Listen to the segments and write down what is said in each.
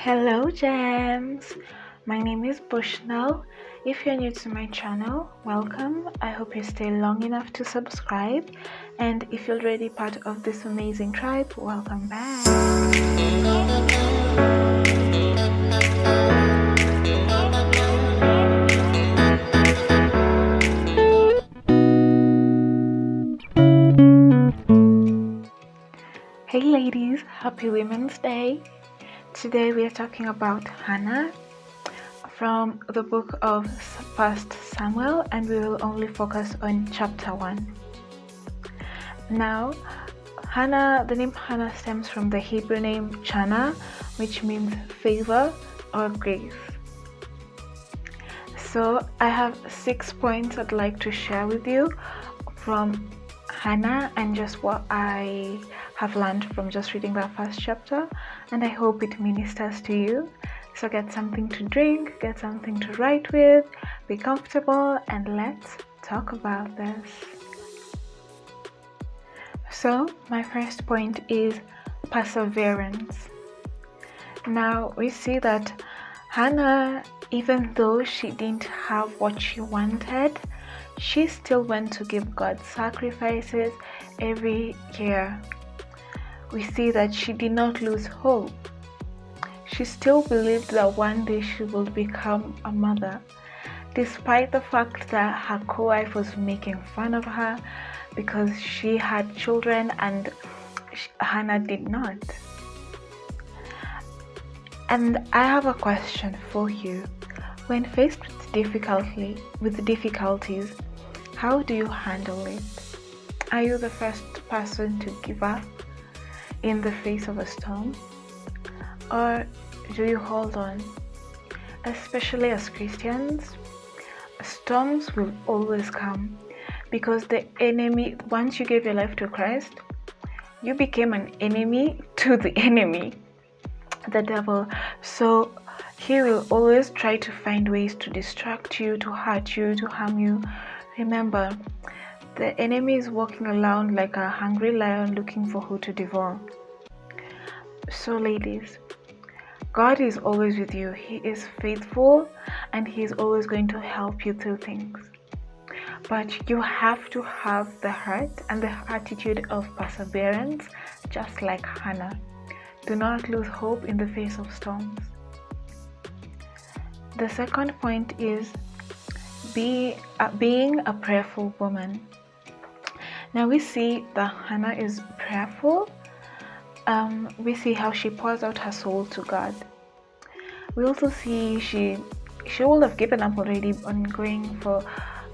Hello gems, my name is Bushnell. If you're new to my channel, welcome. I hope you stay long enough to subscribe, and if you're already part of this amazing tribe, welcome back. Hey ladies, happy Women's Day. Today we are talking about Hannah from the book of 1 Samuel, and we will only focus on chapter 1. Now, Hannah, the name Hannah stems from the Hebrew name Chana, which means favor or grace. So I have 6 points I'd like to share with you from Hannah and just what I have learned from just reading that first chapter, and I hope it ministers to you. So get something to drink, get something to write with, be comfortable, and let's talk about this. So my first point is perseverance. Now we see that Hannah, even though she didn't have what she wanted, she still went to give God sacrifices every year. We see that she did not lose hope. She still believed that one day she will become a mother, despite the fact that her co-wife was making fun of her because she had children and Hannah did not. And I have a question for you. When faced with difficulties, how do you handle it? Are you the first person to give up in the face of a storm? Or do you hold on? Especially as Christians, storms will always come because the enemy, once you gave your life to Christ, you became an enemy to the enemy, the devil. So he will always try to find ways to distract you, to hurt you, to harm you. Remember, the enemy is walking around like a hungry lion looking for who to devour. So ladies, God is always with you. He is faithful and He is always going to help you through things. But you have to have the heart and the attitude of perseverance, just like Hannah. Do not lose hope in the face of storms. The second point is being a prayerful woman. Now we see that Hannah is prayerful. We see how she pours out her soul to God. We also see she would have given up already on going for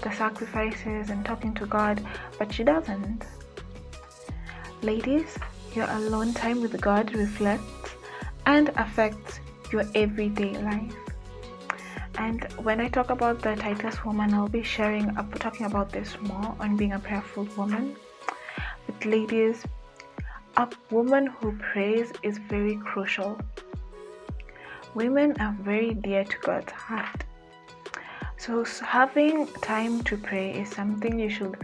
the sacrifices and talking to God, but she doesn't. Ladies, your alone time with God reflects and affects your everyday life. And when I talk about the Titus woman, I'll be talking about this more on being a prayerful woman. But ladies, a woman who prays is very crucial. Women are very dear to God's heart. So having time to pray is something you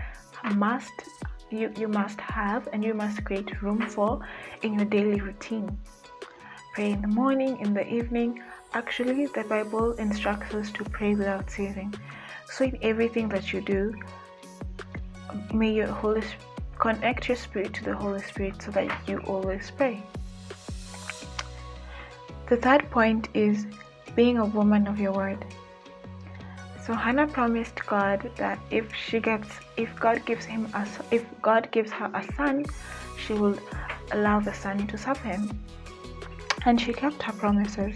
must have, and you must create room for in your daily routine. Pray in the morning, in the evening. Actually, the Bible instructs us to pray without ceasing. So in everything that you do, may your connect your spirit to the Holy Spirit so that you always pray. The third point is being a woman of your word. So Hannah promised God that if God gives her a son, she will allow the son to serve him. And she kept her promises.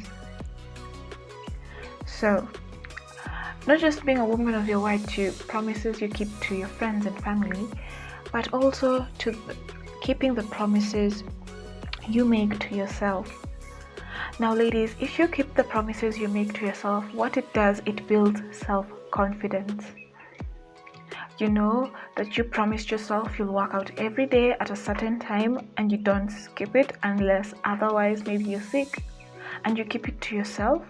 So, not just being a woman of your word to promises you keep to your friends and family, but also to keeping the promises you make to yourself. Now ladies, if you keep the promises you make to yourself, what it does, it builds self-confidence. You know that you promised yourself you'll work out every day at a certain time and you don't skip it unless otherwise maybe you're sick, and you keep it to yourself.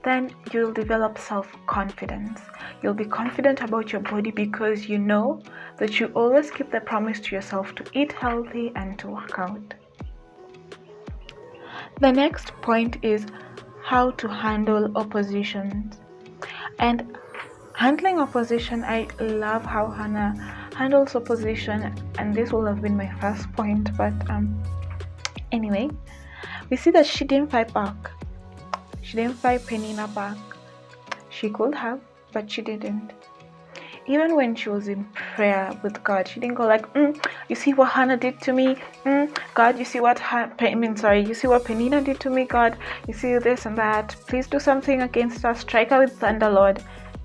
Then you'll develop self-confidence. You'll be confident about your body because you know that you always keep the promise to yourself to eat healthy and to work out. The next point is how to handle oppositions. And handling opposition, I love how Hannah handles opposition, and this will have been my first point, but anyway, we see that she didn't fight back. She didn't fight Penina back. She could have, but she didn't. Even when she was in prayer with God, she didn't go like, you see what Hannah did to me? God, you see what you see what Penina did to me, God? You see this and that. Please do something against us. Strike her with thunder, Lord.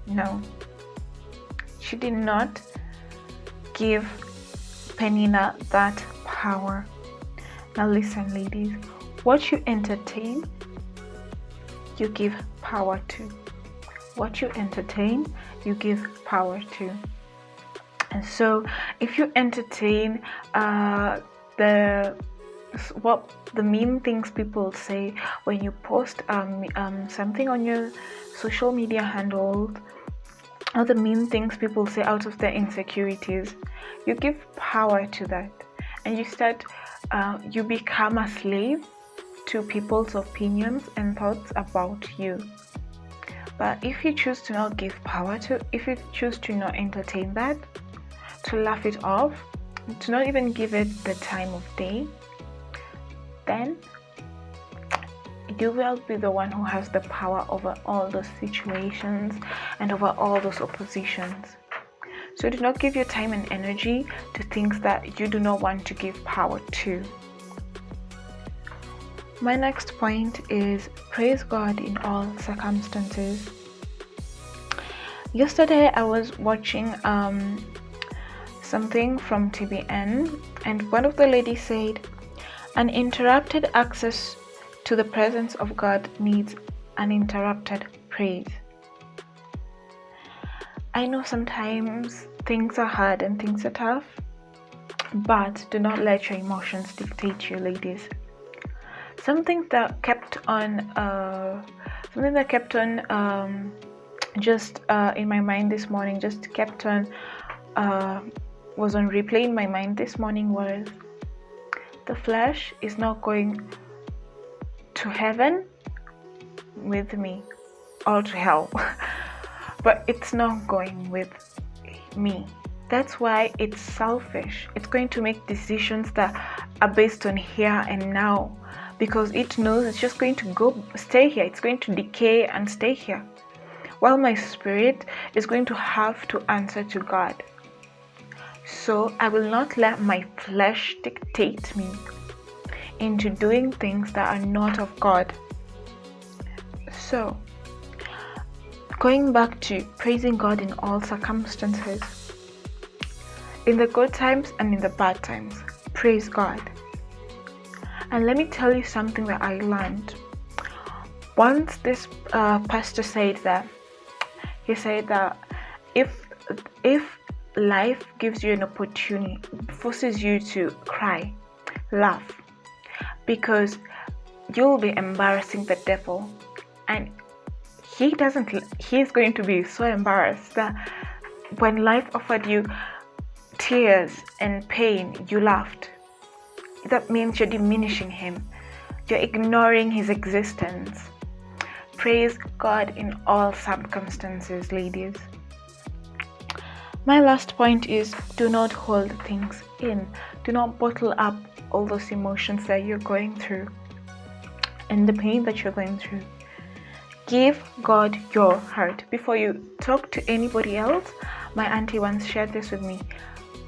No. She did not give Penina that power. Now listen, ladies. What you entertain, you give power to. What you entertain, you give power to. And so if you entertain the mean things people say when you post something on your social media handles, or the mean things people say out of their insecurities, you give power to that, and you become a slave to people's opinions and thoughts about you. But if you choose to not give power to, if you choose to not entertain that, to laugh it off, to not even give it the time of day, then you will be the one who has the power over all those situations and over all those oppositions. So do not give your time and energy to things that you do not want to give power to. My next point is praise God in all circumstances. Yesterday I was watching something from TBN, and one of the ladies said, uninterrupted access to the presence of God needs uninterrupted praise. I know sometimes things are hard and things are tough, but do not let your emotions dictate you, ladies. Something that kept on just in my mind this morning, was on replay in my mind this morning, was the flesh is not going to heaven with me, or to hell, but it's not going with me. That's why it's selfish. It's going to make decisions that are based on here and now, because it knows it's just going to stay here. It's going to decay and stay here, while my spirit is going to have to answer to God. So I will not let my flesh dictate me into doing things that are not of God. So, going back to praising God in all circumstances, in the good times and in the bad times, praise God. And let me tell you something that I learned. Once this pastor said that, he said that if life gives you an opportunity, forces you to cry, laugh, because you'll be embarrassing the devil, and he's going to be so embarrassed that when life offered you tears and pain, you laughed. That means you're diminishing him, you're ignoring his existence. Praise God in all circumstances, ladies. My last point is, do not hold things in. Do not bottle up all those emotions that you're going through and the pain that you're going through. Give God your heart before you talk to anybody else. My auntie once shared this with me.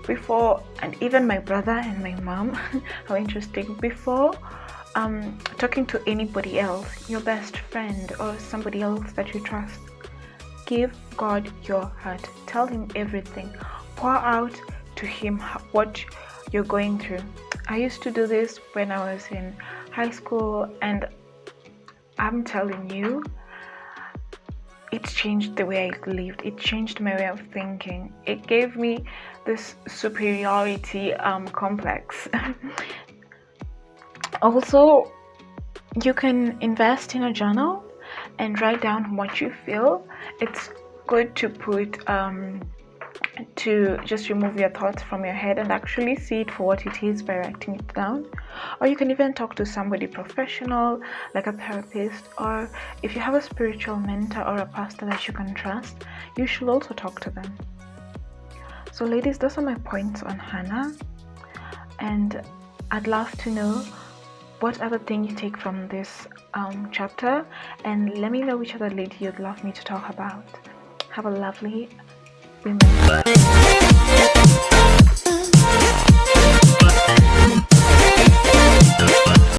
Before, and even my brother and my mom, how interesting, before talking to anybody else, your best friend or somebody else that you trust, give God your heart. Tell him everything. Pour out to him what you're going through. I used to do this when I was in high school, and I'm telling you, it changed the way I lived. It changed my way of thinking. It gave me this superiority complex. Also, you can invest in a journal and write down what you feel. It's good to put to just remove your thoughts from your head and actually see it for what it is by writing it down. Or you can even talk to somebody professional like a therapist, or if you have a spiritual mentor or a pastor that you can trust, you should also talk to them. So ladies, those are my points on Hannah, and I'd love to know what other thing you take from this chapter, and let me know which other lady you'd love me to talk about. Have a lovely women.